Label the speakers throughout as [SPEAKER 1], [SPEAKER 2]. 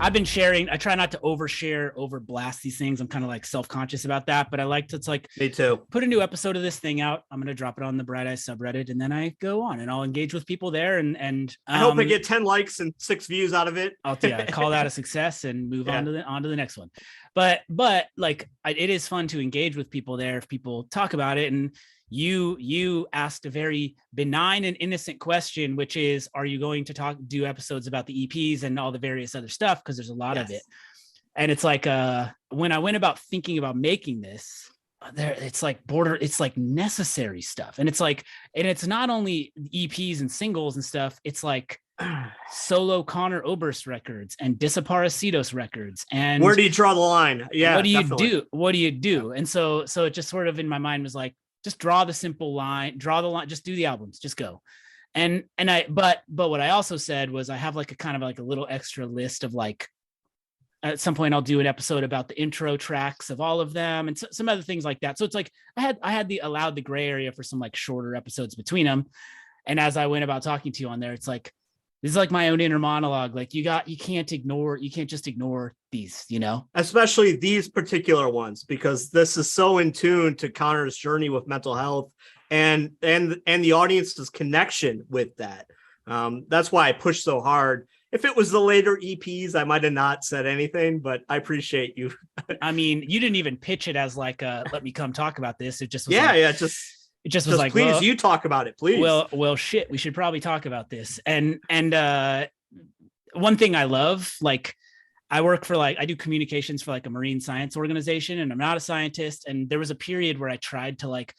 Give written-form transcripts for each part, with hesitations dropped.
[SPEAKER 1] I've been sharing. I try not to overshare, overblast these things. I'm kind of like self-conscious about that, but I like to, it's like,
[SPEAKER 2] me too.
[SPEAKER 1] Put a new episode of this thing out. I'm going to drop it on the Bright Eyes subreddit, and then I go on and I'll engage with people there. And
[SPEAKER 2] I hope I get 10 likes and 6 views out of it.
[SPEAKER 1] I'll call that a success and move on to the next one. But like, it is fun to engage with people there if people talk about it. And you asked a very benign and innocent question, which is, are you going to do episodes about the EPs and all the various other stuff? Because there's a lot of it. And it's like, when I went about thinking about making this, it's like necessary stuff. And it's like, and it's not only EPs and singles and stuff. It's like solo Conor Oberst records and Disaparecidos records. And
[SPEAKER 2] where do you draw the line? Yeah.
[SPEAKER 1] What do you do? And so it just sort of in my mind was like, just draw the simple line, just do the albums, just go. But what I also said was I have like a kind of like a little extra list of like, at some point I'll do an episode about the intro tracks of all of them and some other things like that. So it's like, I had allowed the gray area for some like shorter episodes between them. And as I went about talking to you on there, it's like, this is like my own inner monologue. Like you can't just ignore these, you know,
[SPEAKER 2] especially these particular ones, because this is so in tune to Conor's journey with mental health and the audience's connection with that. That's why I push so hard. If it was the later EPs, I might have not said anything, but I appreciate you.
[SPEAKER 1] I mean, you didn't even pitch it as like, let me come talk about this. It just was
[SPEAKER 2] it just was like, please, well, you talk about it, please.
[SPEAKER 1] Well, shit, we should probably talk about this. And one thing I love, like I do communications for like a marine science organization, and I'm not a scientist. And there was a period where I tried to like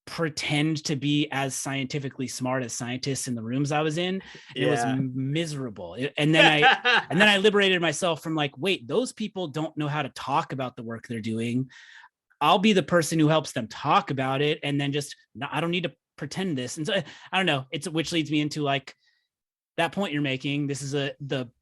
[SPEAKER 1] pretend to be as scientifically smart as scientists in the rooms I was in. It was miserable. And then I liberated myself from like, wait, those people don't know how to talk about the work they're doing. I'll be the person who helps them talk about it. And then I don't need to pretend this. And so I don't know, which leads me into like that point you're making. This is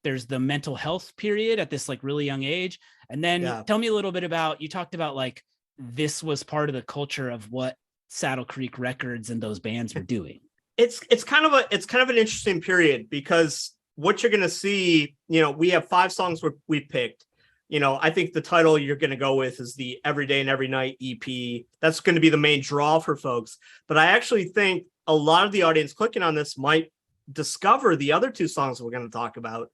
[SPEAKER 1] there's the mental health period at this like really young age. And then tell me a little bit about, you talked about like, this was part of the culture of what Saddle Creek Records and those bands were doing.
[SPEAKER 2] It's kind of an interesting period, because what you're going to see, you know, we have 5 songs we picked. You know, I think the title you're going to go with is the Every Day and Every Night EP. That's going to be the main draw for folks. But I actually think a lot of the audience clicking on this might discover the other 2 songs we're going to talk about,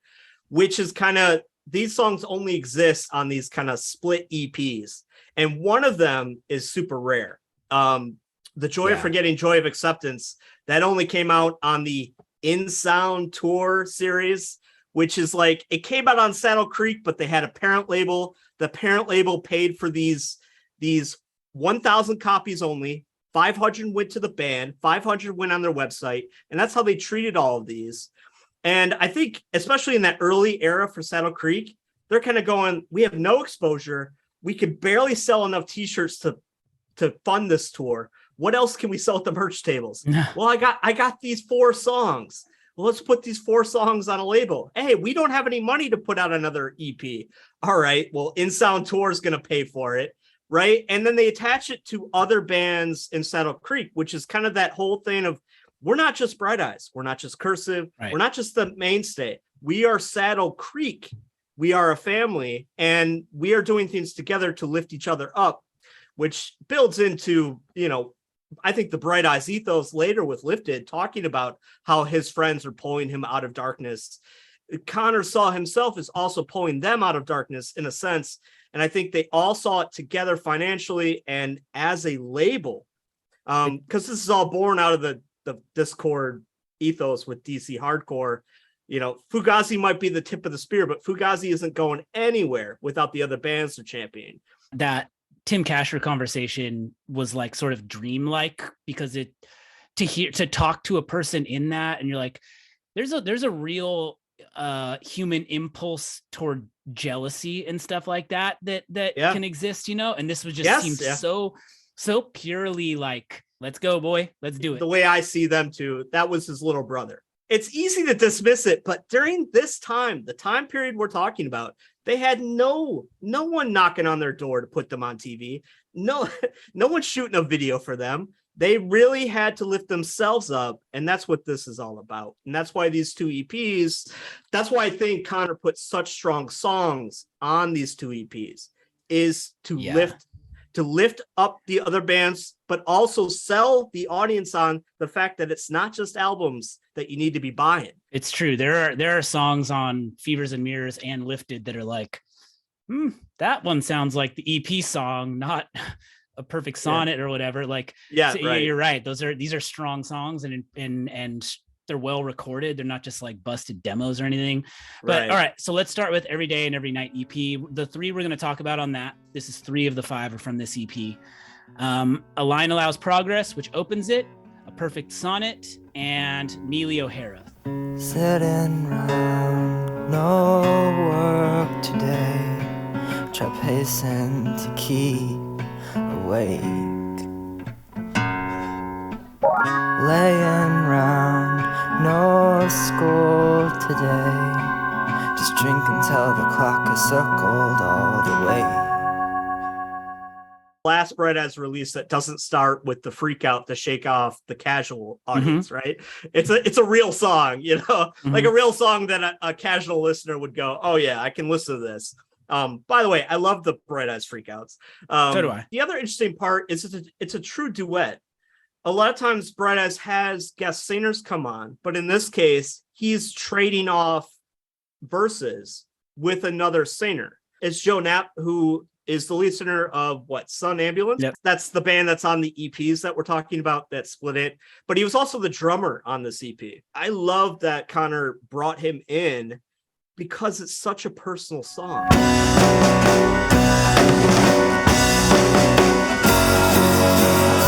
[SPEAKER 2] which is kind of, these songs only exist on these kind of split EPs. And one of them is super rare. The Joy of Forgetting, Joy of Acceptance, that only came out on the In Sound Tour series, which is like, it came out on Saddle Creek, but they had a parent label. The parent label paid for these 1,000 copies only. 500 went to the band, 500 went on their website, and that's how they treated all of these. And I think, especially in that early era for Saddle Creek, they're kind of going, we have no exposure. We could barely sell enough t-shirts to fund this tour. What else can we sell at the merch tables? Well, I got these 4 songs. Well, let's put these 4 songs on a label. Hey, we don't have any money to put out another EP. All right, well, In Sound Tour is going to pay for it, right? And then they attach it to other bands in Saddle Creek, which is kind of that whole thing of, we're not just Bright Eyes. We're not just Cursive. Right. We're not just the mainstay. We are Saddle Creek. We are a family, and we are doing things together to lift each other up, which builds into, you know, I think the Bright Eyes ethos later with Lifted, talking about how his friends are pulling him out of darkness. Conor saw himself as also pulling them out of darkness in a sense. And I think they all saw it together financially and as a label. Because this is all born out of the Discord ethos with DC hardcore. You know, Fugazi might be the tip of the spear, but Fugazi isn't going anywhere without the other bands they're championing.
[SPEAKER 1] That Tim Kasher conversation was like sort of dreamlike, because to talk to a person in that, and you're like, there's a real human impulse toward jealousy and stuff like that can exist, you know. And this was just seemed so purely like, let's go, boy, let's do it.
[SPEAKER 2] The way I see them too, that was his little brother. It's easy to dismiss it, but during this time, the time period we're talking about, they had no one knocking on their door to put them on TV. No one shooting a video for them. They really had to lift themselves up, and that's what this is all about. And that's why these two EPs, that's why I think Conor put such strong songs on these two EPs, is to lift up the other bands, but also sell the audience on the fact that it's not just albums that you need to be buying.
[SPEAKER 1] It's true. There are songs on Fevers and Mirrors and Lifted that are like, that one sounds like the EP song, not a Perfect Sonnet or whatever. Like,
[SPEAKER 2] yeah,
[SPEAKER 1] so
[SPEAKER 2] right.
[SPEAKER 1] You're right. These are strong songs, and they're well recorded. They're not just like busted demos or anything. But all right, so let's start with Every Day and Every Night EP. The three we're going to talk about on that. This is 3 of the 5 are from this EP. A Line Allows Progress, which opens it, A Perfect Sonnet, and Neely O'Hara.
[SPEAKER 3] Sitting round, no work today. Try pacing to keep awake. Laying round, no school today. Just drink until the clock is circled all the way.
[SPEAKER 2] Last Bright Eyes release that doesn't start with the freak out to shake off the casual audience, right? It's a real song, like a real song that a casual listener would go, oh yeah, I can listen to this. By the way, I love the Bright Eyes freakouts.
[SPEAKER 1] So do I.
[SPEAKER 2] The other interesting part is it's a true duet. A lot of times Bright Eyes has guest singers come on, but in this case, he's trading off verses with another singer. It's Joe Knapp, who is the lead singer of Sun Ambulance.
[SPEAKER 1] Yep.
[SPEAKER 2] That's the band that's on the EPs that we're talking about that split it. But he was also the drummer on this EP. I love that Conor brought him in because it's such a personal song.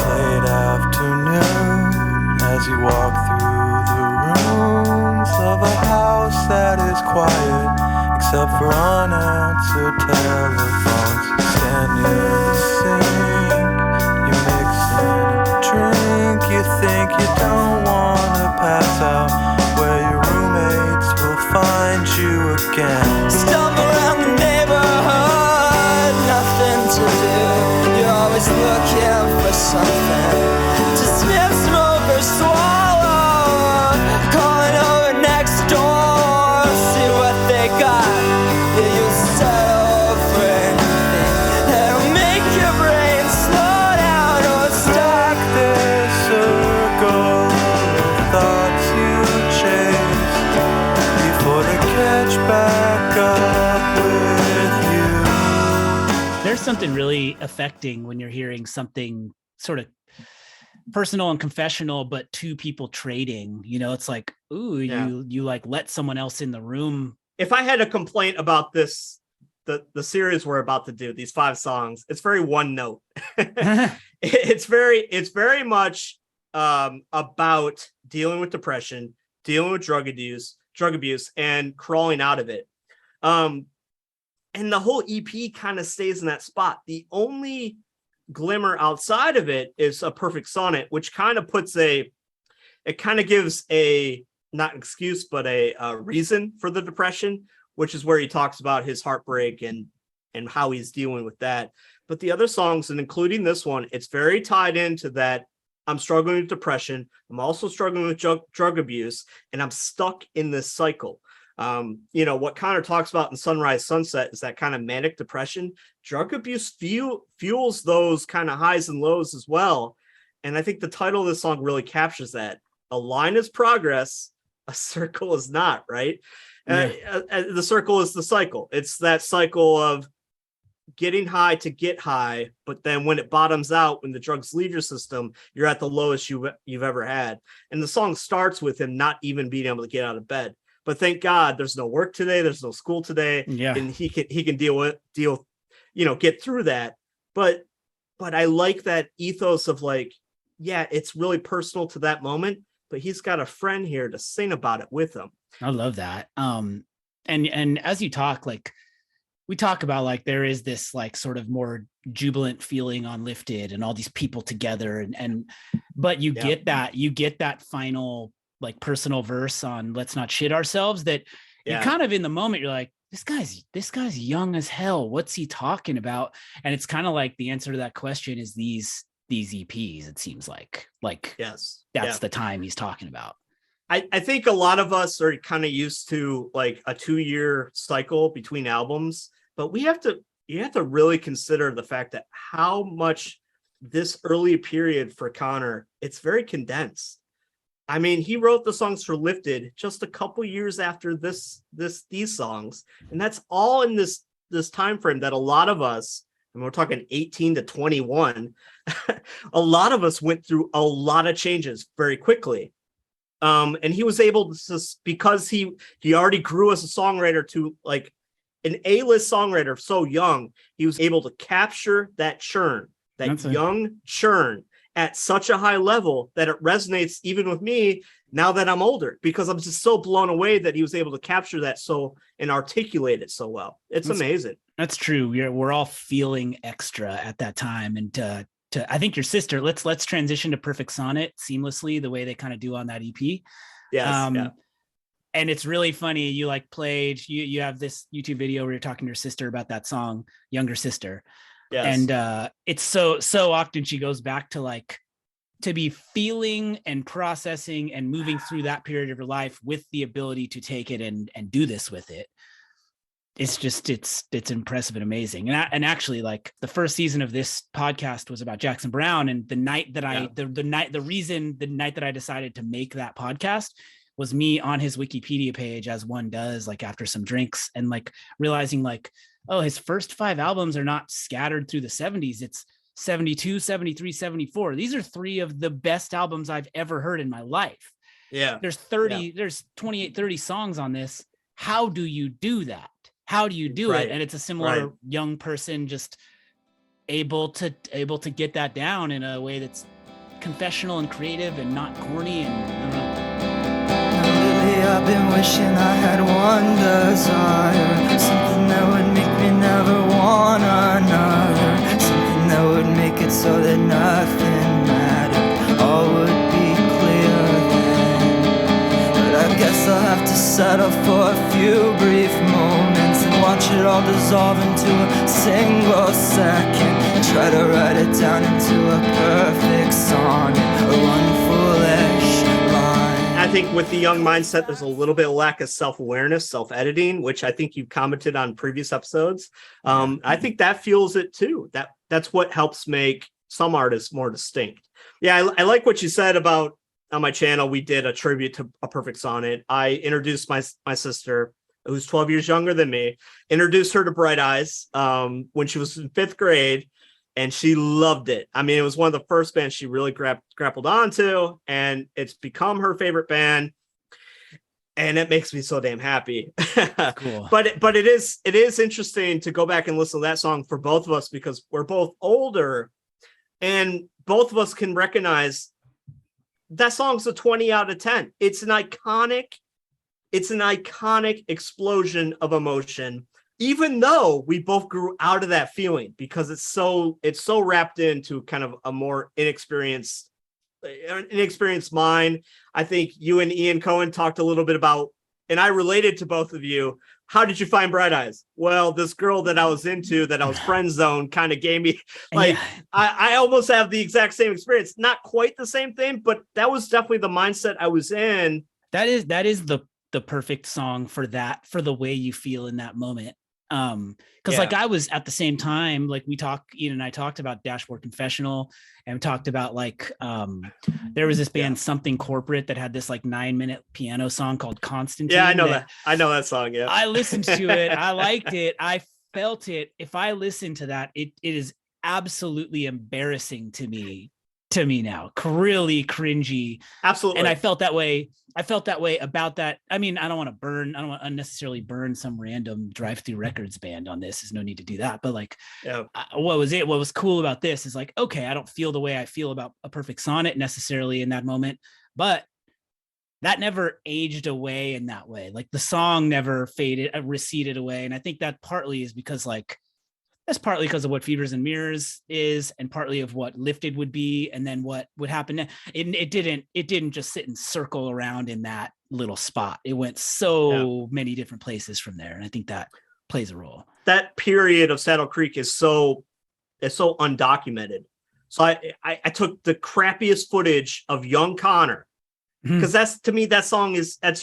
[SPEAKER 3] Late afternoon, as you walk through the rooms of a house that is quiet, except for unanswered telephones. You stand near the sink, you're mixing a drink. You think you don't wanna pass out, where your roommates will find you again. Stumble around the neighborhood, nothing to do. You're always looking for something to sniff, smoke, or swallow. Calling over next door, see what they got. Yeah, you'll settle for anything that'll make your brain slow down or stop. This circle of thoughts you chase before they catch back up with you.
[SPEAKER 1] There's something really affecting when you're hearing something sort of personal and confessional, but two people trading. It's like, ooh, you like let someone else in the room.
[SPEAKER 2] If I had a complaint about this, the series we're about to do, these 5 songs, it's very one note. It's very much about dealing with depression, dealing with drug abuse, and crawling out of it. And the whole EP kind of stays in that spot. The only glimmer outside of it is A Perfect Sonnet, which kind of gives a, not an excuse, but a reason for the depression, which is where he talks about his heartbreak and how he's dealing with that. But the other songs, and including this one, it's very tied into that. I'm struggling with depression. I'm also struggling with drug abuse, and I'm stuck in this cycle. What Conor talks about in Sunrise Sunset is that kind of manic depression. Drug abuse fuels those kind of highs and lows as well. And I think the title of this song really captures that. A line is progress, a circle is not, right? Yeah. The circle is the cycle. It's that cycle of getting high to get high, but then when it bottoms out, when the drugs leave your system, you're at the lowest you've ever had. And the song starts with him not even being able to get out of bed. But thank God there's no work today, there's no school today, and he can get through that. But I like that ethos of like, yeah, it's really personal to that moment, but he's got a friend here to sing about it with him.
[SPEAKER 1] I love that. And as you talk, like we talk about, like there is this like sort of more jubilant feeling on Lifted and all these people together, but you get that final like personal verse on Let's Not Shit Ourselves that you kind of in the moment you're like, this guy's young as hell, what's he talking about? And it's kind of like the answer to that question is these these EPs, it seems like
[SPEAKER 2] yes,
[SPEAKER 1] that's the time he's talking about.
[SPEAKER 2] I think a lot of us are kind of used to like a 2-year cycle between albums, but you have to really consider the fact that how much this early period for Conor, it's very condensed. I mean, he wrote the songs for Lifted just a couple years after these songs, and that's all in this time frame that a lot of us, and we're talking 18 to 21, a lot of us went through a lot of changes very quickly. And he was able to, because he already grew as a songwriter to like an A-list songwriter so young, he was able to capture that churn, young churn at such a high level that it resonates even with me now that I'm older, because I'm just so blown away that he was able to capture that and articulate it so well. It's amazing.
[SPEAKER 1] That's true. We're all feeling extra at that time. And I think your sister, let's transition to Perfect Sonnet seamlessly the way they kind of do on that EP.
[SPEAKER 2] Yes.
[SPEAKER 1] And it's really funny. You like played, you have this YouTube video where you're talking to your sister about that song, Younger Sister. Yes. And it's so often she goes back to like, to be feeling and processing and moving through that period of her life with the ability to take it and do this with it. It's just, it's impressive and amazing. And actually, like the first season of this podcast was about Jackson Browne. And the night that the night that I decided to make that podcast was me on his Wikipedia page, as one does, like after some drinks, and like realizing like, oh, his first 5 albums are not scattered through the 70s. It's 72, 73, 74. These are 3 of the best albums I've ever heard in my life.
[SPEAKER 2] Yeah.
[SPEAKER 1] There's 28, 30 songs on this. How do you do that? How do you do it? And it's a similar young person just able to get that down in a way that's confessional and creative and not corny. And
[SPEAKER 4] lately I've been wishing I had one desire, something that would make me never want another, something that would make it so that nothing mattered, all would be clear then. But I guess I'll have to settle for a few brief moments and watch it all dissolve into a single second, and try to write it down into a perfect sonnet, or one foolish line.
[SPEAKER 2] I think with the young mindset, there's a little bit of lack of self-awareness, self-editing, which I think you've commented on previous episodes. I think that fuels it too. That's what helps make some artists more distinct. Yeah, I like what you said about on my channel. We did a tribute to A Perfect Sonnet. I introduced my sister, who's 12 years younger than me, introduced her to Bright Eyes when she was in 5th grade. And she loved it. I mean, it was one of the first bands she really grappled onto, and it's become her favorite band. And it makes me so damn happy.
[SPEAKER 1] Cool.
[SPEAKER 2] But it is interesting to go back and listen to that song for both of us, because we're both older, and both of us can recognize that song's a 20 out of 10. It's an iconic explosion of emotion. Even though we both grew out of that feeling, because it's so wrapped into kind of a more inexperienced mind. I think you and Ian Cohen talked a little bit about, and I related to both of you. How did you find Bright Eyes? Well, this girl that I was into, that I was friend zone, kind of gave me like, yeah. I almost have the exact same experience. Not quite the same thing, but that was definitely the mindset I was in.
[SPEAKER 1] That is the perfect song for that, for the way you feel in that moment. Because like I was at the same time, like Ian and I talked about Dashboard Confessional, and talked about like there was this band Something Corporate that had this like 9-minute piano song called Constantine.
[SPEAKER 2] Yeah, I know that song. Yeah,
[SPEAKER 1] I listened to it. I liked it. I felt it. If I listen to that, it is absolutely embarrassing to me now. Really cringy.
[SPEAKER 2] Absolutely.
[SPEAKER 1] And I felt that way about that. I mean, I don't want to unnecessarily burn some random drive-through records band on this. There's no need to do that. But like, what was cool about this is like, okay, I don't feel the way I feel about A Perfect Sonnet necessarily in that moment, but that never aged away in that way. Like the song never receded away. And I think that partly is because like, that's partly because of what Fevers and Mirrors is, and partly of what Lifted would be, and then what would happen. It didn't just sit and circle around in that little spot. It went so many different places from there, and I think that plays a role.
[SPEAKER 2] That period of Saddle Creek is so undocumented. So I took the crappiest footage of young Conor, because that's, to me, that's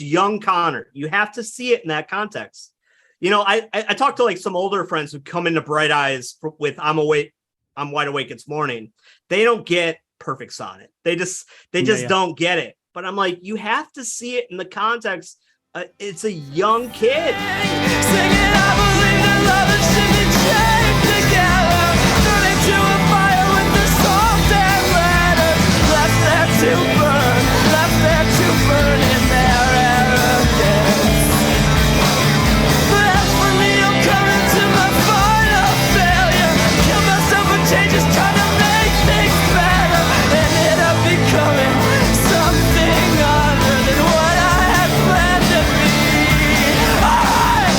[SPEAKER 2] young Conor. You have to see it in that context. You know, I talked to like some older friends who come into Bright Eyes with I'm wide awake, it's morning. They don't get Perfect Sonnet. They just don't get it. But I'm like, you have to see it in the context. It's a young kid.
[SPEAKER 4] Singing, I believe that lovers should be chained together, turning to a fire with the salt and letters, left there to burn in their arrogance. But as for me, I'm coming to my final failure. Kill myself with changes, trying to make things better, ended up becoming something other than what I had planned to be. Alright!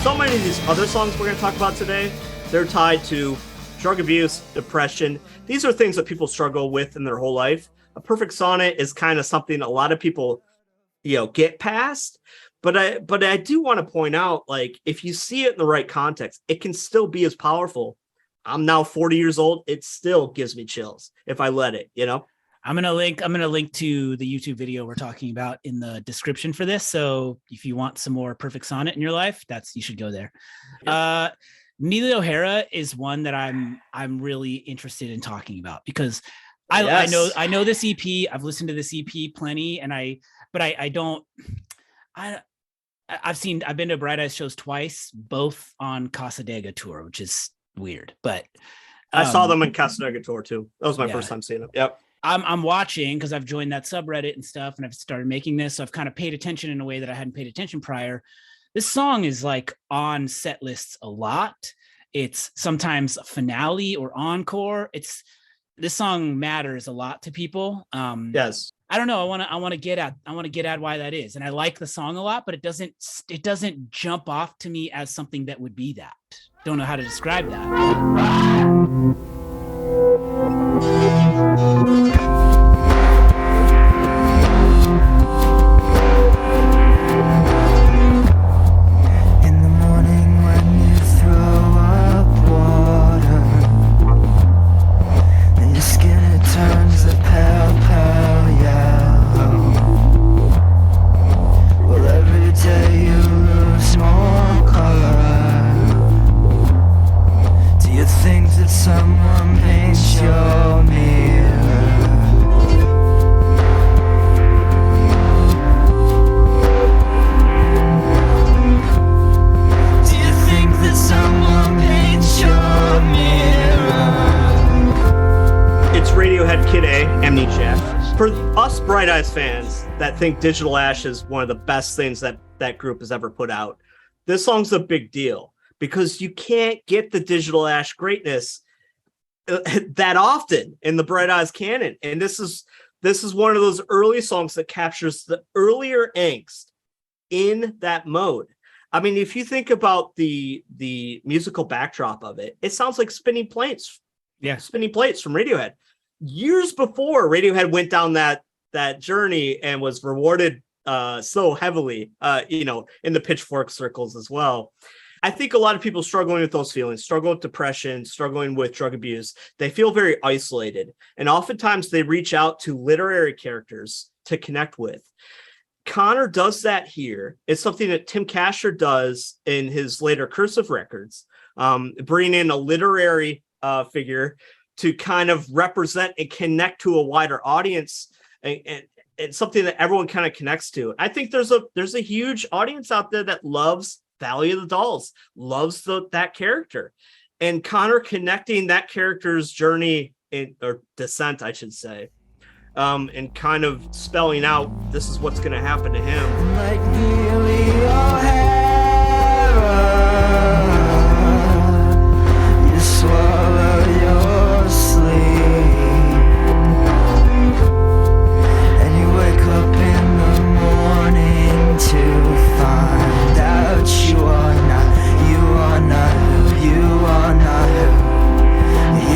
[SPEAKER 2] So many of these other songs we're going to talk about today, they're tied to drug abuse, depression. These are things that people struggle with in their whole life. A Perfect Sonnet is kind of something a lot of people, get past. But I do want to point out, like, if you see it in the right context, it can still be as powerful. I'm now 40 years old. It still gives me chills if I let it,
[SPEAKER 1] I'm gonna link to the YouTube video we're talking about in the description for this. So if you want some more Perfect Sonnet in your life, you should go there.
[SPEAKER 2] Yep.
[SPEAKER 1] Neely O'Hara is one that I'm really interested in talking about, because I know this EP. I've listened to this EP plenty, and I've been to Bright Eyes shows twice, both on Casadega tour, which is weird, but
[SPEAKER 2] I saw them in Casadega tour too. That was my first time seeing them. Yep.
[SPEAKER 1] I'm watching because I've joined that subreddit and stuff, and I've started making this. So I've kind of paid attention in a way that I hadn't paid attention prior. This song is like on set lists a lot. It's sometimes a finale or encore. This song matters a lot to people.
[SPEAKER 2] Yes.
[SPEAKER 1] I don't know. I want to get at why that is. And I like the song a lot, but it doesn't jump off to me as something that would be that. Don't know how to describe that.
[SPEAKER 4] In the morning when you throw up water and your skin it turns a pale yellow. Well, every day you lose more color. Do you think that someone paints your mirror? Do you think that someone paints your mirror?
[SPEAKER 2] It's Radiohead Kid A, Amnesia. For us Bright Eyes fans that think Digital Ash is one of the best things that group has ever put out, this song's a big deal, because you can't get the Digital Ash greatness that often in the Bright Eyes canon. And this is one of those early songs that captures the earlier angst in that mode. I mean, if you think about the musical backdrop of it, it sounds like Spinning Plates.
[SPEAKER 1] Yeah.
[SPEAKER 2] Spinning Plates from Radiohead. Years before Radiohead went down that journey and was rewarded so heavily, in the pitchfork circles as well. I think a lot of people struggling with those feelings, struggling with depression, struggling with drug abuse, they feel very isolated. And oftentimes they reach out to literary characters to connect with. Conor does that here. It's something that Tim Kasher does in his later Cursive records, bringing in a literary figure to kind of represent and connect to a wider audience, and something that everyone kind of connects to. I think there's a huge audience out there that loves Valley of the Dolls, loves that character, and Conor connecting that character's journey or descent, I should say, and kind of spelling out this is what's going to happen to him.
[SPEAKER 4] Like Neely O'Hara, you swallow your sleep, and you wake up in the morning to find out you are not who you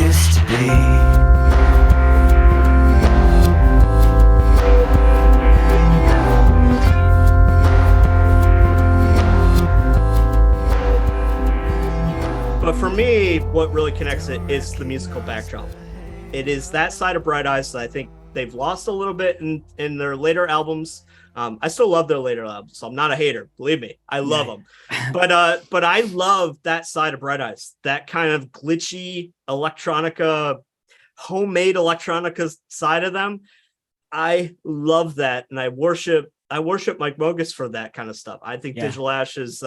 [SPEAKER 4] used to be.
[SPEAKER 2] But for me, what really connects it is the musical backdrop. It is that side of Bright Eyes that I think they've lost a little bit in their later albums. I still love their later albums, so I'm not a hater. Believe me, I love them. But I love that side of Bright Eyes, that kind of glitchy electronica, homemade electronica side of them. I love that, and I worship Mike Bogus for that kind of stuff. I think Digital Ash is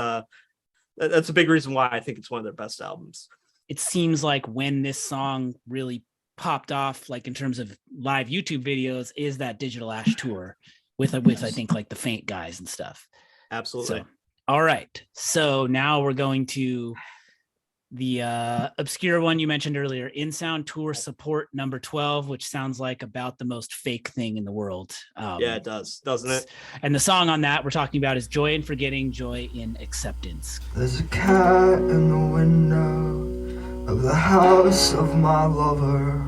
[SPEAKER 2] that's a big reason why I think it's one of their best albums.
[SPEAKER 1] It seems like when this song really popped off, like in terms of live YouTube videos, is that Digital Ash tour with I think like the Faint guys and stuff.
[SPEAKER 2] Absolutely.
[SPEAKER 1] So, all right. So now we're going to the obscure one you mentioned earlier, In Sound Tour Support number 12, which sounds like about the most fake thing in the world.
[SPEAKER 2] Yeah, it does, doesn't it?
[SPEAKER 1] And the song on that we're talking about is Joy in Forgetting, Joy in Acceptance.
[SPEAKER 4] There's a cat in the window of the house of my lover.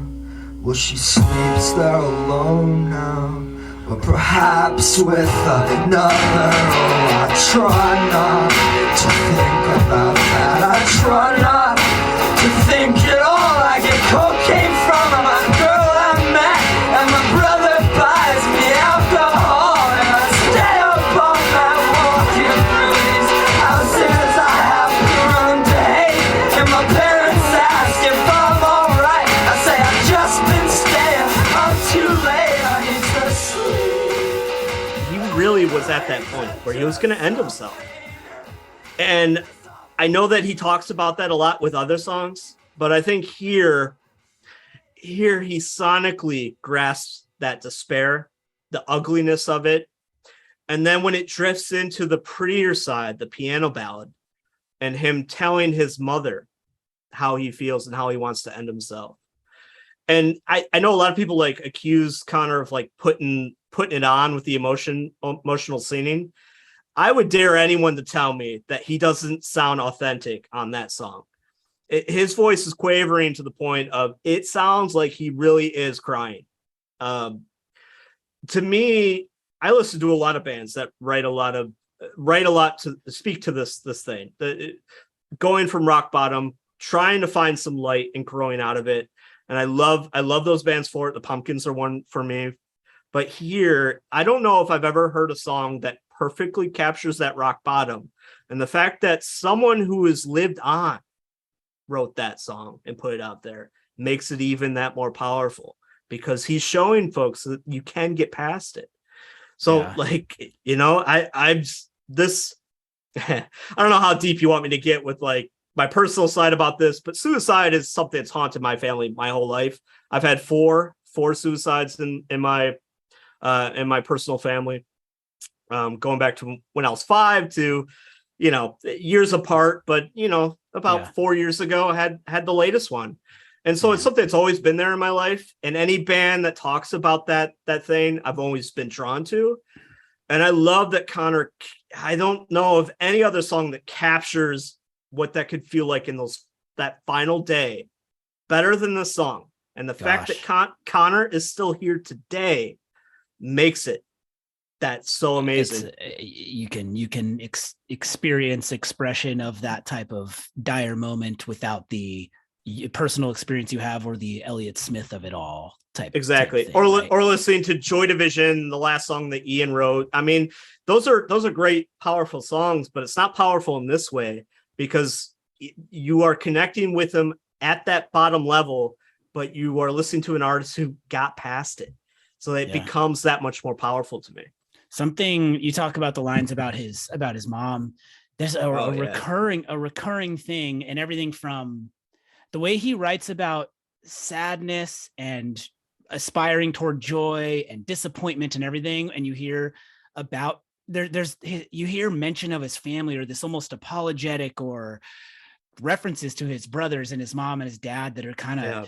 [SPEAKER 4] Well, she sleeps there alone now, or perhaps with another. Oh, I try not to think about that. I try not to think at all. I get cocaine from my girl I met, and my brother buys me alcohol, and I stay up all night walking through these houses I have grown to hate, and my parents ask if I'm alright. I say I've just been staying up too late. I need to sleep.
[SPEAKER 2] He really was at that point where he was going to end himself. And I know that he talks about that a lot with other songs, but I think here he sonically grasps that despair, the ugliness of it. And then when it drifts into the prettier side, the piano ballad, and him telling his mother how he feels and how he wants to end himself. And I know a lot of people like accuse Conor of like putting it on with the emotional singing. I would dare anyone to tell me that he doesn't sound authentic on that song. His voice is quavering to the point of it sounds like he really is crying. To me, I listen to a lot of bands that write a lot to speak to this thing. Going from rock bottom, trying to find some light and growing out of it. And I love those bands for it. The Pumpkins are one for me. But here, I don't know if I've ever heard a song that perfectly captures that rock bottom. And the fact that someone who has lived on wrote that song and put it out there makes it even that more powerful, because he's showing folks that you can get past it. So like, you know, I don't know how deep you want me to get with like my personal side about this, but suicide is something that's haunted my family my whole life. I've had four suicides in my personal family. Going back to when I was 5 to, you know, years apart, but you know, about 4 years ago, I had the latest one. And so it's something that's always been there in my life. And any band that talks about that thing, I've always been drawn to. And I love that Conor, I don't know of any other song that captures what that could feel like in that final day better than this song. And the fact that Conor is still here today makes it that's so amazing.
[SPEAKER 1] You can experience expression of that type of dire moment without the personal experience you have or the Elliott Smith of it all type.
[SPEAKER 2] Exactly.
[SPEAKER 1] Type thing, right?
[SPEAKER 2] Or listening to Joy Division, the last song that Ian wrote. I mean, those are great, powerful songs, but it's not powerful in this way because you are connecting with them at that bottom level, but you are listening to an artist who got past it. So it becomes that much more powerful to me.
[SPEAKER 1] Something you talk about the lines about his mom. There's a recurring thing, and everything from the way he writes about sadness and aspiring toward joy and disappointment and everything. And you hear about you hear mention of his family or this almost apologetic or references to his brothers and his mom and his dad that are kind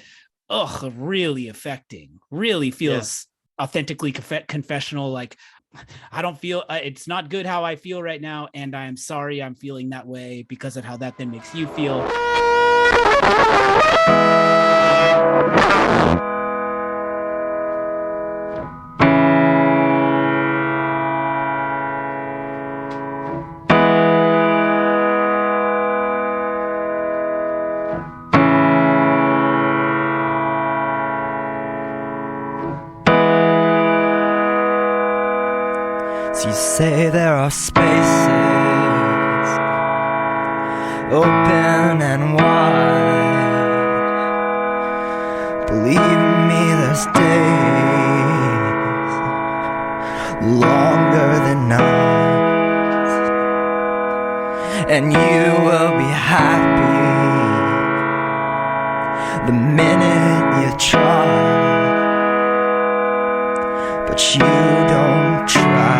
[SPEAKER 1] of really affecting. Really feels authentically confessional. Like, I don't feel it's not good how I feel right now, and I am sorry I'm feeling that way because of how that then makes you feel.
[SPEAKER 4] So you say there are spaces open and wide. Believe me, there's days longer than nights, and you will be happy the minute you try, but you don't try.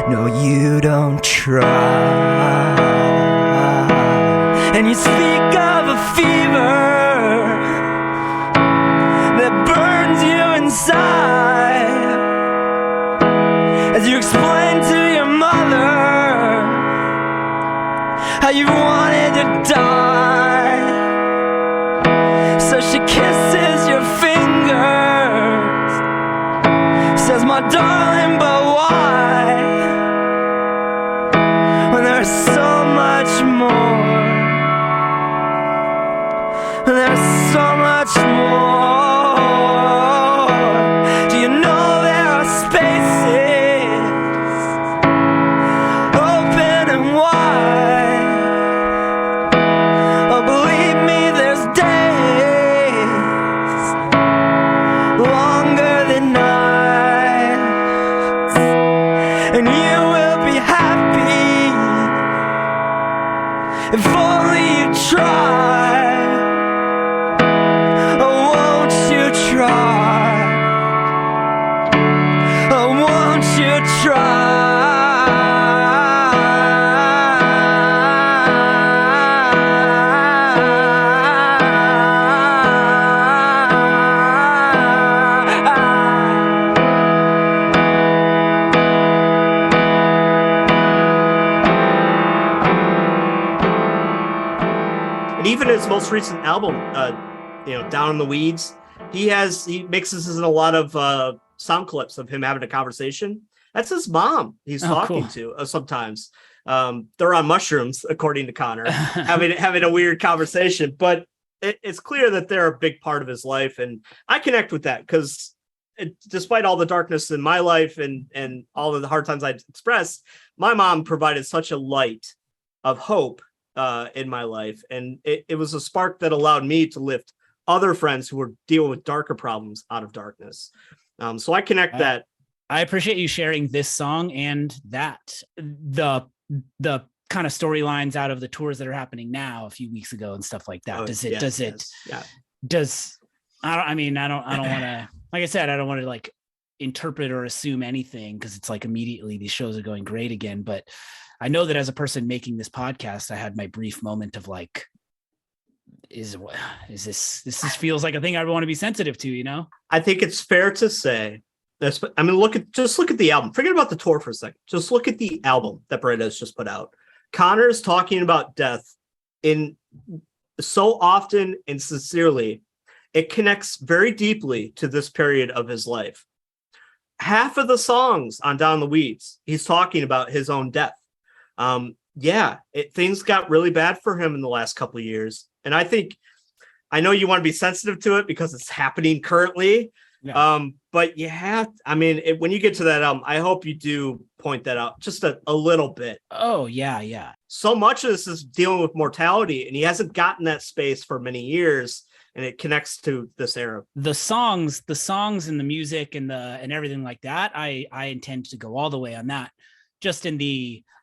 [SPEAKER 4] No, you don't try. And you speak of a fever that burns you inside, as you explain to your mother how you wanted to die. So she kisses your fingers, says, my darling, but why? When there's so much more, there's so much more. Do you know there are spaces open and wide? Oh, believe me, there's days longer than nights, and you will be happy if only you try. Oh, won't you try? Oh, won't you try?
[SPEAKER 2] And even his most recent album, Down in the Weeds, he mixes in a lot of sound clips of him having a conversation. That's his mom he's talking
[SPEAKER 1] cool.
[SPEAKER 2] to sometimes. They're on mushrooms, according to Conor, having a weird conversation. But it's clear that they're a big part of his life, and I connect with that because despite all the darkness in my life and all of the hard times I expressed, my mom provided such a light of hope in my life, and it was a spark that allowed me to lift other friends who were dealing with darker problems out of darkness. So I connect that.
[SPEAKER 1] I appreciate you sharing this song and that the kind of storylines out of the tours that are happening now a few weeks ago and stuff like that. I don't want to, like I said, I don't want to like interpret or assume anything, because it's like immediately these shows are going great again. But I know that as a person making this podcast, I had my brief moment of like, is this feels like a thing I want to be sensitive to, you know?
[SPEAKER 2] I think it's fair to say this. I mean, look at the album. Forget about the tour for a second. Just look at the album that Bright Eyes just put out. Conor's talking about death in so often and sincerely. It connects very deeply to this period of his life. Half of the songs on Down the Weeds, he's talking about his own death. Things got really bad for him in the last couple of years. And I know you want to be sensitive to it because it's happening currently. Yeah. But you have, when you get to that album, I hope you do point that out just a little bit.
[SPEAKER 1] Oh, yeah, yeah.
[SPEAKER 2] So much of this is dealing with mortality, and he hasn't gotten that space for many years, and it connects to this era.
[SPEAKER 1] The songs and the music and everything like that, I intend to go all the way on that. Just in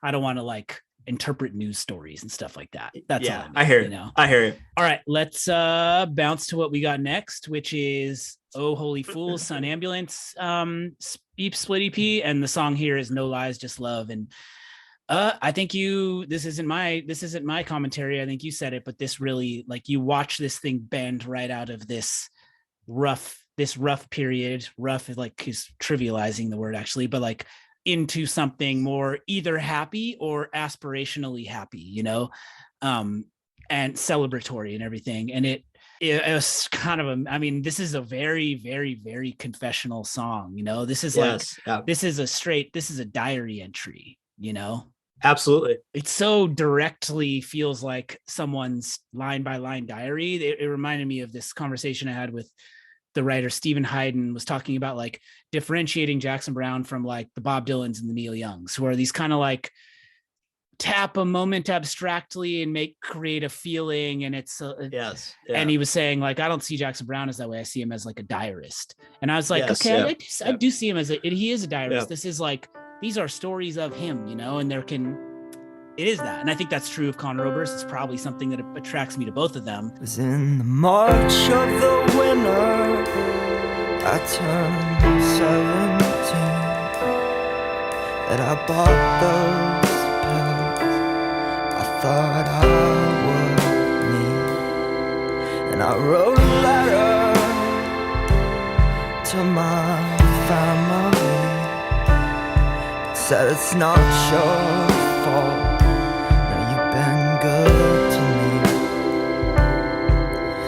[SPEAKER 1] I don't want to like interpret news stories and stuff like that. That's all
[SPEAKER 2] I hear you. I hear you.
[SPEAKER 1] All right, let's bounce to what we got next, which is Oh Holy Fools, Sun Ambulance split EP, and the song here is No Lies, Just Love. And I think this isn't my commentary. I think you said it, but this really, like, you watch this thing bend right out of this rough period. Rough is like, is trivializing the word actually, but like into something more either happy or aspirationally happy, you know, and celebratory and everything. And it was kind of this is a very, very, very confessional song, you know. This is this is a diary entry, you know.
[SPEAKER 2] Absolutely.
[SPEAKER 1] It so directly feels like someone's line by line diary. It reminded me of this conversation I had with the writer Stephen Hayden was talking about like differentiating Jackson Browne from like the Bob Dylans and the Neil Youngs, who are these kind of like tap a moment abstractly and create a feeling. And it's
[SPEAKER 2] Yes.
[SPEAKER 1] And he was saying like, I don't see Jackson Browne as that way. I see him as like a diarist. And I was like,
[SPEAKER 2] Yes,
[SPEAKER 1] okay, I do see him as he is a diarist.
[SPEAKER 2] Yeah.
[SPEAKER 1] This is like, these are stories of him, you know, and it is that. And I think that's true of Conor Oberst. It's probably something that attracts me to both of them.
[SPEAKER 4] It was in the March of the winter, I turned 17, that I bought those pills I thought I would need. And I wrote a letter to my family, said it's not your fault, been good to me.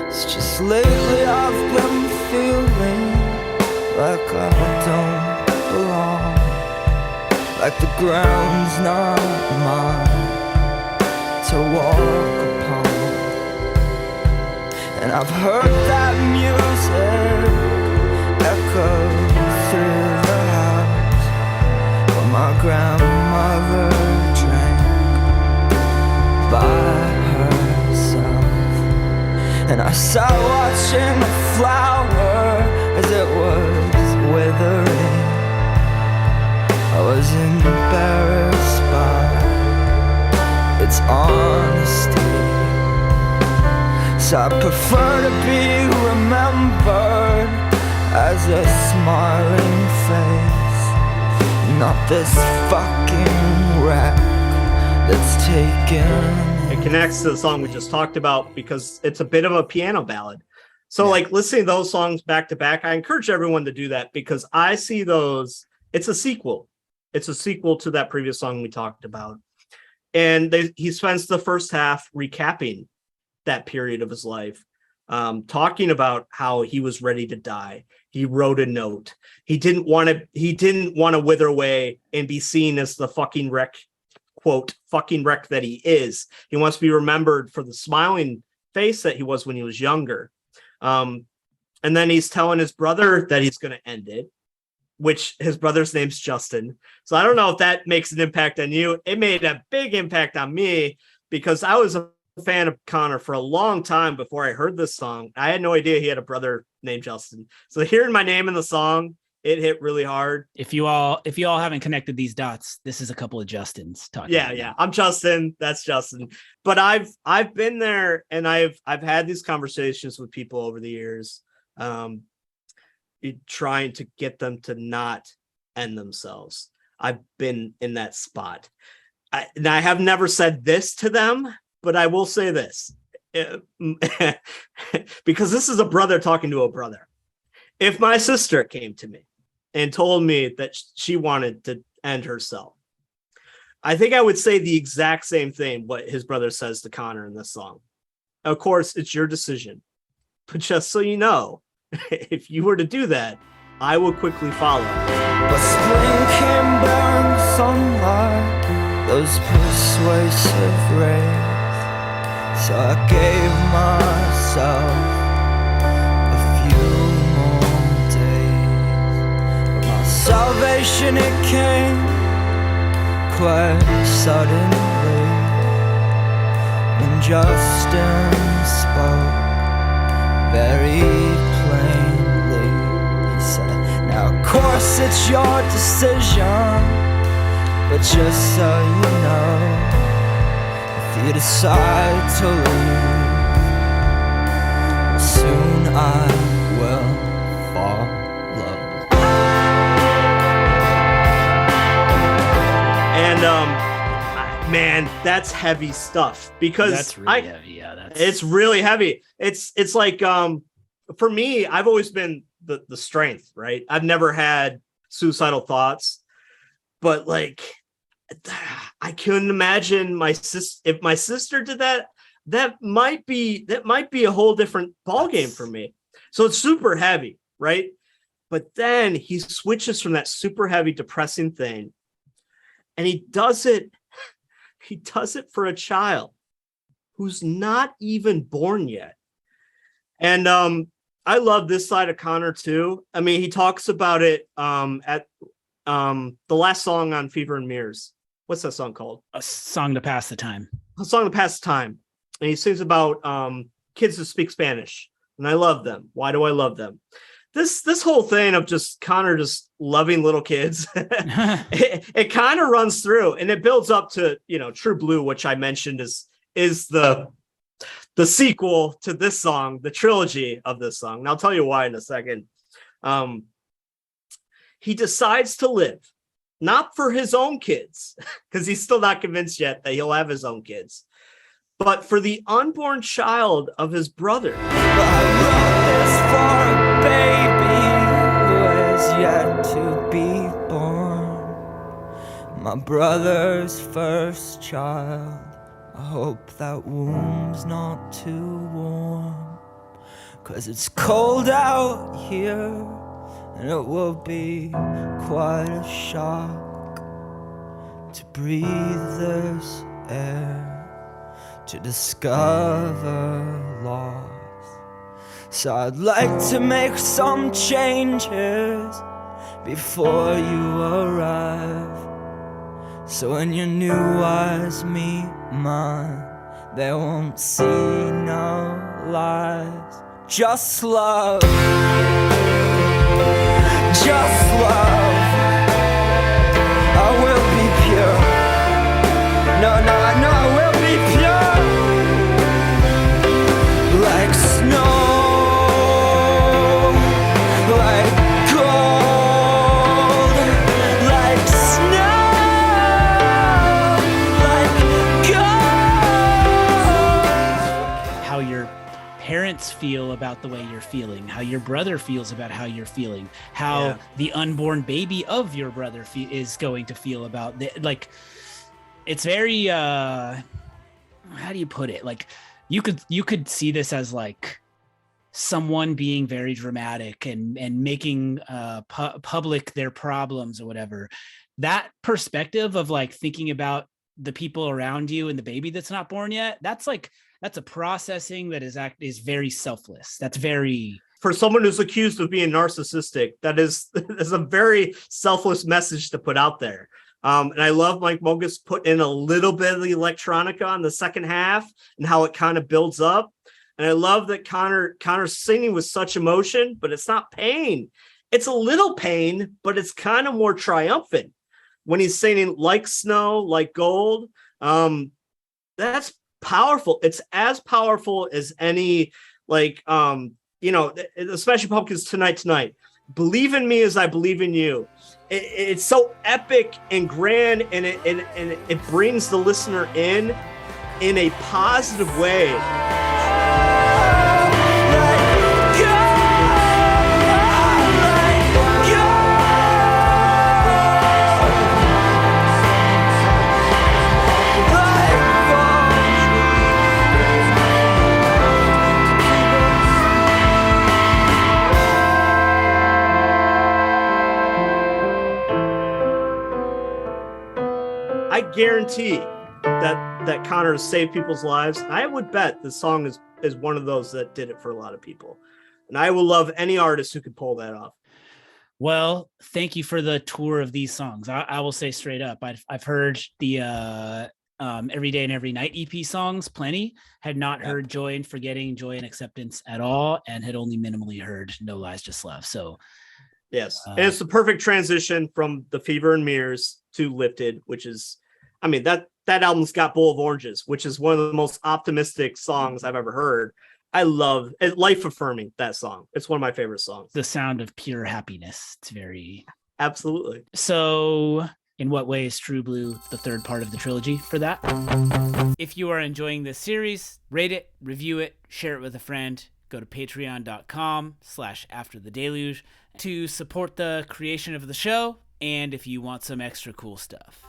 [SPEAKER 4] It's just lately I've been feeling like I don't belong, like the ground's not mine to walk upon. And I've heard that music echo through the house where my grandmother by herself. And I sat watching a flower as it was withering. I was embarrassed by its honesty, so I prefer to be remembered as a smiling face, not this fucking wreck that's taken.
[SPEAKER 2] It connects to the song we just talked about because it's a bit of a piano ballad. So like listening to those songs back to back, I encourage everyone to do that because I see those, it's a sequel. It's a sequel to that previous song we talked about. And he spends the first half recapping that period of his life, talking about how he was ready to die. He wrote a note. He didn't want to wither away and be seen as the fucking wreck, quote, fucking wreck that he is. He wants to be remembered for the smiling face that he was when he was younger. And then he's telling his brother that he's going to end it, which his brother's name's Justin. So I don't know if that makes an impact on you. It made a big impact on me because I was a fan of Conor for a long time before I heard this song. I had no idea he had a brother named Justin. So hearing my name in the song, it hit really hard.
[SPEAKER 1] If you all haven't connected these dots, this is a couple of Justins talking.
[SPEAKER 2] Yeah. I'm Justin. That's Justin. But I've been there and I've had these conversations with people over the years, trying to get them to not end themselves. I've been in that spot. I have never said this to them, but I will say this because this is a brother talking to a brother. If my sister came to me and told me that she wanted to end herself, I think I would say the exact same thing what his brother says to Conor in this song. Of course, it's your decision. But just so you know, if you were to do that, I will quickly follow.
[SPEAKER 4] But spring came bearing sunlight, those persuasive rays. So I gave myself a few more days. But my salvation, it came quite suddenly when Justin spoke very plainly. He said, now of course it's your decision, but just so you know, if you decide to leave, soon I will follow.
[SPEAKER 2] And man, that's heavy stuff because
[SPEAKER 1] that's really heavy. Yeah,
[SPEAKER 2] it's really heavy. It's like for me, I've always been the strength, right? I've never had suicidal thoughts, but like I couldn't imagine if my sister did that. That might be a whole different ballgame for me. So it's super heavy, right? But then he switches from that super heavy, depressing thing, and he does it for a child who's not even born yet. And I love this side of Conor too. I mean, he talks about it at the last song on Fever and Mirrors. What's that song called?
[SPEAKER 1] A song to pass the time.
[SPEAKER 2] A song to pass the time. And he sings about kids who speak Spanish. And I love them. Why do I love them? This whole thing of just Conor just loving little kids, it kind of runs through, and it builds up to, you know, True Blue, which I mentioned is the sequel to this song, the trilogy of this song. And I'll tell you why in a second. He decides to live, not for his own kids, because he's still not convinced yet that he'll have his own kids, but for the unborn child of his brother.
[SPEAKER 4] I wrote this for a baby who has yet to be born. My brother's first child. I hope that womb's not too warm, 'cause it's cold out here, and it will be quite a shock to breathe this air, to discover loss. So I'd like to make some changes before you arrive, so when your new eyes meet mine, they won't see no lies. Just love, just love. I will be pure. No, I will be pure. Like snow, like gold, like snow, like gold.
[SPEAKER 1] How your parents feel about the way you're feeling, how your brother feels about how you're feeling, how the unborn baby of your brother is going to feel about like, it's very how do you put it, like you could see this as like someone being very dramatic and making public their problems or whatever. That perspective of like thinking about the people around you and the baby that's not born yet, that's a processing that is very selfless. That's very,
[SPEAKER 2] for someone who's accused of being narcissistic, that is a very selfless message to put out there. And I love Mike Mogus put in a little bit of the electronica on the second half and how it kind of builds up. And I love that Conor's singing with such emotion, but it's not pain. It's a little pain, but it's kind of more triumphant when he's singing like snow, like gold. That's powerful. It's as powerful as any, like, especially Pumpkins Tonight. Believe in me as I believe in you. It's so epic and grand, and it brings the listener in a positive way. I guarantee that Conor has saved people's lives. I would bet this song is one of those that did it for a lot of people. And I will love any artist who could pull that off.
[SPEAKER 1] Well, thank you for the tour of these songs. I will say straight up, I've heard the Every Day and Every Night EP songs plenty. Had not heard Joy and Forgetting, Joy and Acceptance at all, and had only minimally heard No Lies, Just Love. So
[SPEAKER 2] yes, and it's the perfect transition from the Fever and Mirrors to Lifted, which is, I mean, that album's got Bowl of Oranges, which is one of the most optimistic songs I've ever heard. I love it. Life affirming, that song. It's one of my favorite songs.
[SPEAKER 1] The sound of pure happiness. It's very...
[SPEAKER 2] Absolutely.
[SPEAKER 1] So in what way is True Blue the third part of the trilogy for that? If you are enjoying this series, rate it, review it, share it with a friend. Go to patreon.com/afterthedeluge to support the creation of the show. And if you want some extra cool stuff.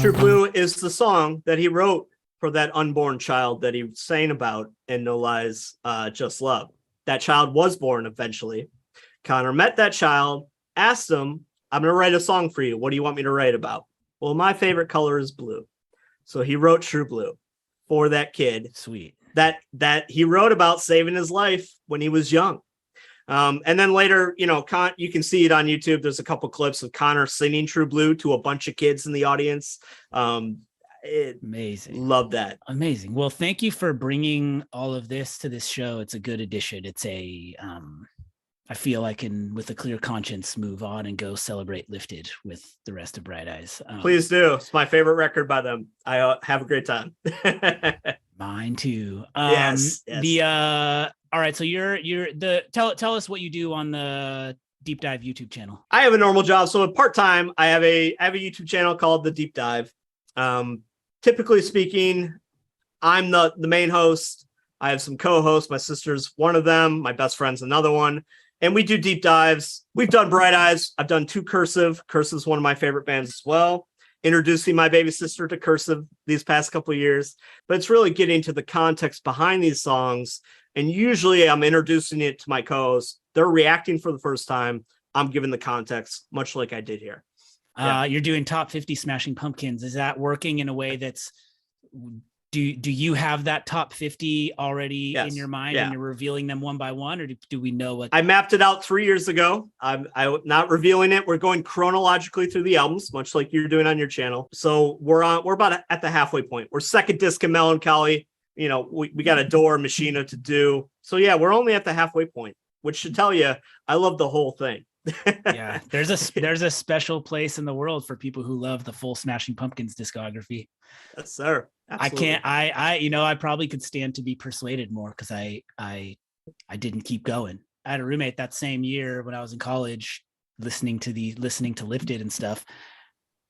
[SPEAKER 2] True Blue is the song that he wrote for that unborn child that he sang about in No Lies, Just Love. That child was born eventually. Conor met that child, asked him, I'm going to write a song for you. What do you want me to write about? Well, my favorite color is blue. So he wrote True Blue for that kid.
[SPEAKER 1] Sweet.
[SPEAKER 2] That he wrote about saving his life when he was young. And then later, you can see it on YouTube. There's a couple clips of Conor singing True Blue to a bunch of kids in the audience.
[SPEAKER 1] Amazing.
[SPEAKER 2] Love that.
[SPEAKER 1] Amazing. Well, thank you for bringing all of this to this show. It's a good addition. It's I feel I can, with a clear conscience, move on and go celebrate Lifted with the rest of Bright Eyes.
[SPEAKER 2] Please do. It's my favorite record by them. I have a great time.
[SPEAKER 1] Mine too.
[SPEAKER 2] Yes.
[SPEAKER 1] All right. So tell us what you do on the Deep Dive YouTube channel.
[SPEAKER 2] I have a normal job. So part-time, I have a YouTube channel called The Deep Dive. Typically speaking, I'm the main host. I have some co-hosts. My sister's one of them. My best friend's another one. And we do deep dives. We've done Bright Eyes. I've done 2 Cursive. Cursive is one of my favorite bands as well. Introducing my baby sister to Cursive these past couple of years. But it's really getting to the context behind these songs. And usually I'm introducing it to my co-hosts. They're reacting for the first time. I'm giving the context, much like I did here. Yeah.
[SPEAKER 1] You're doing top 50 Smashing Pumpkins. Is that working in a way that's... Do you have that top 50 already in your mind and you're revealing them one by one, or do we know what?
[SPEAKER 2] I mapped it out 3 years ago. I'm not revealing it. We're going chronologically through the albums, much like you're doing on your channel. So we're about at the halfway point. We're second disc of Melancholy. We got Adore, Machina to do. So yeah, we're only at the halfway point, which should tell you I love the whole thing.
[SPEAKER 1] Yeah, there's a special place in the world for people who love the full Smashing Pumpkins discography.
[SPEAKER 2] Yes, sir. Absolutely.
[SPEAKER 1] I probably could stand to be persuaded more because I didn't keep going. I had a roommate that same year when I was in college listening to Lifted and stuff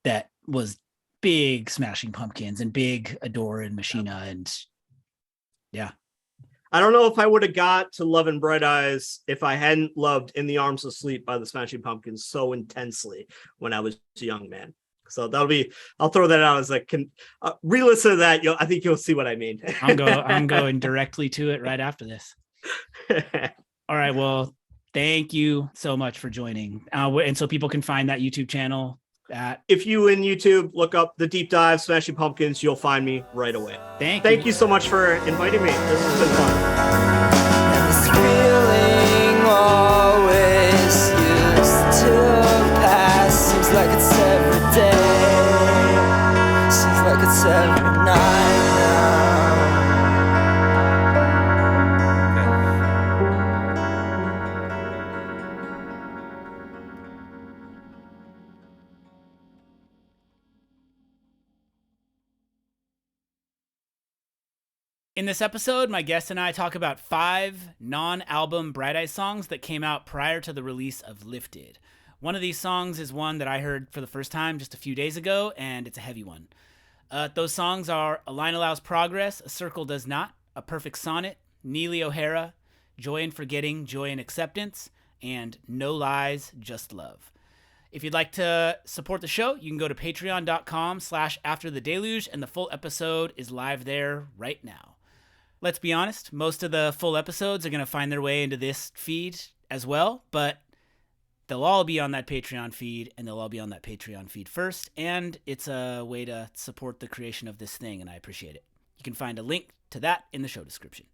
[SPEAKER 1] that was big Smashing Pumpkins and big Adore and Machina and yeah.
[SPEAKER 2] I don't know if I would have got to Lovin' Bright Eyes if I hadn't loved In the Arms of Sleep by the Smashing Pumpkins so intensely when I was a young man. So I'll throw that out as re-listen to that. I think you'll see what I mean.
[SPEAKER 1] I'm going directly to it right after this. All right. Well, thank you so much for joining. And so people can find that YouTube channel
[SPEAKER 2] if you in YouTube look up The Deep Dive Smashing Pumpkins, you'll find me right away.
[SPEAKER 1] Thank
[SPEAKER 2] you so much for inviting me. This has been fun.
[SPEAKER 4] And this feeling always used to pass. Seems like it's every day. Seems like it's every night now.
[SPEAKER 1] In this episode, my guest and I talk about 5 non-album Bright Eyes songs that came out prior to the release of Lifted. One of these songs is one that I heard for the first time just a few days ago, and it's a heavy one. Those songs are A Line Allows Progress, A Circle Does Not, A Perfect Sonnet, Neely O'Hara, Joy in Forgetting, Joy in Acceptance, and No Lies, Just Love. If you'd like to support the show, you can go to patreon.com/afterthedeluge, and the full episode is live there right now. Let's be honest, most of the full episodes are going to find their way into this feed as well, but they'll all be on that Patreon feed, and they'll all be on that Patreon feed first, and it's a way to support the creation of this thing, and I appreciate it. You can find a link to that in the show description.